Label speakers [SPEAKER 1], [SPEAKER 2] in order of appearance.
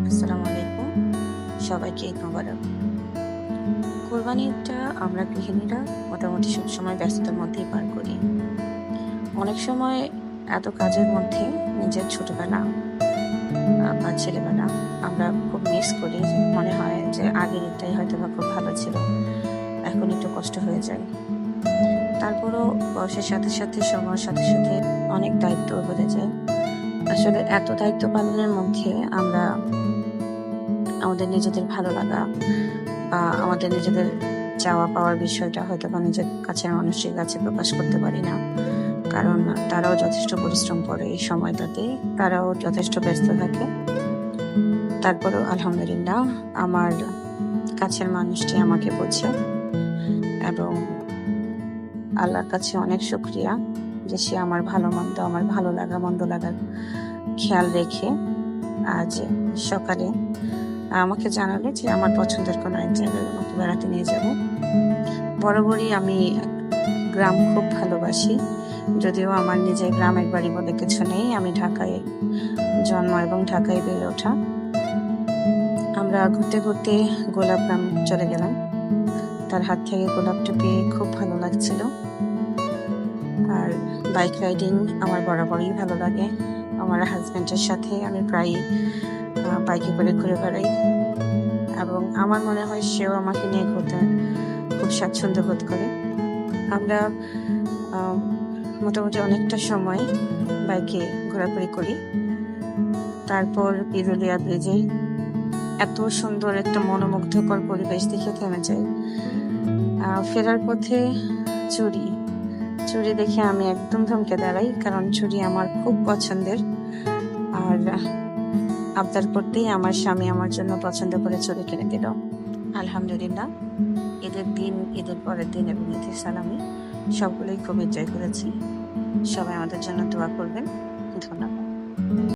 [SPEAKER 1] আসসালামু আলাইকুম। সবাইকে ঈদ মোবারক। কোরবানি ঈদটা আমরা গৃহিণীরা মোটামুটি সবসময় ব্যস্ততার মধ্যেই পার করি। অনেক সময় এত কাজের মধ্যে নিজের ছোটবেলা বা ছেলেবেলা আমরা খুব মিস করি। মনে হয় যে আগের ঈদটাই হয়তোবা খুব ভালো ছিল। এখন একটু কষ্ট হয়ে যায়। তারপরও বয়সের সাথে সাথে, সময়ের সাথে সাথে অনেক দায়িত্বও বেড়ে যায়। আসলে এত দায়িত্ব পালনের মধ্যে আমরা আমাদের নিজেদের ভালো লাগা বা আমাদের নিজেদের চাওয়া পাওয়ার বিষয়টা হয়তোবা নিজের কাছের মানুষের কাছে প্রকাশ করতে পারি না। কারণ তারাও যথেষ্ট পরিশ্রম করে এই সময়টাতে। তারাও যথেষ্ট ব্যস্ত থাকে। তারপরেও আলহামদুলিল্লাহ আমার কাছের মানুষটি আমাকে বোঝে এবং আল্লাহর কাছে অনেক শুকরিয়া যে সে আমার ভালো-মন্দ, আমার ভালো লাগা মন্দ লাগার খেয়াল রেখে আজ সকালে আমাকে জানালো যে আমার পছন্দের কোনো এক জায়গায় আমাকে বেড়াতে নিয়ে যাবে। বরাবরই আমি গ্রাম খুব ভালোবাসি। যদিও আমার নিজের গ্রামের বাড়ি বলে কিছু নেই। আমি ঢাকায় জন্ম এবং ঢাকায় বেড়ে ওঠা। আমরা ঘুরতে ঘুরতে গোলাপগ্রাম চলে গেলাম। তার হাত থেকে গোলাপটা পেয়ে খুব ভালো লাগছিল। আর বাইক রাইডিং আমার বরাবরই ভালো লাগে। আমার হাজব্যান্ডের সাথে আমি প্রায়ই বাইকে করে ঘুরে বেড়াই এবং আমার মনে হয় সেও আমাকে নিয়ে ঘুরতে খুব স্বাচ্ছন্দ্য বোধ করে। আমরা মোটামুটি অনেকটা সময় বাইকে ঘোরাঘুরি করি। তারপর বিরুলিয়া ব্রিজে এত সুন্দর একটা মনোমুগ্ধকর পরিবেশ দেখে থেমে যাই। ফেরার পথে চুড়ি দেখে আমি একদম থমকে দাঁড়াই, কারণ চুড়ি আমার খুব পছন্দের। আর আবদার করতেই আমার স্বামী আমার জন্য পছন্দ করে চুড়ি কিনে দিল। আলহামদুলিল্লাহ ঈদের দিন, ঈদের পরের দিন এবং ঈদের সালামি সবগুলোই খুব এনজয় করেছি। সবাই আমাদের জন্য দোয়া করবেন। ধন্যবাদ।